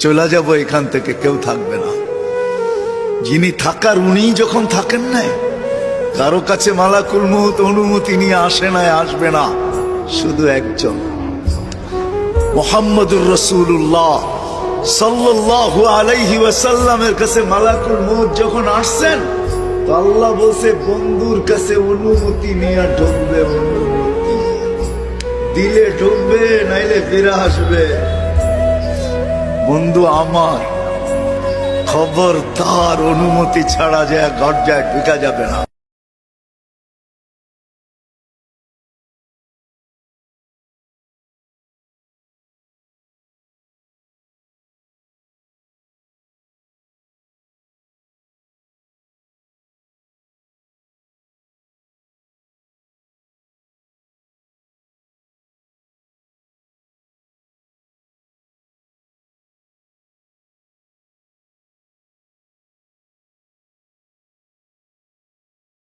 চলে যাব এখান থেকে, কেউ থাকবে না। যিনি থাকার উনিই যখন থাকেন নাই, কারো কাছে মালাকুল মউত অনুমতি নিয়ে আসে নাই, আসবে না। শুধু একজন মুহাম্মদুর রাসূলুল্লাহ সাল্লাল্লাহু আলাইহি ওয়াসাল্লামের কাছে মালাকুল মউত যখন আসছেন, তো আল্লাহ বলছে বন্ধুর কাছে অনুমতি নিয়ে ঢুকবে। অনুমতি দিলে ঢুকবে, নাইলে ফিরে আসবে। বন্ধু আমার, খবরদার অনুমতি ছাড়া যায় দরজায় ঢুকা যাবে না।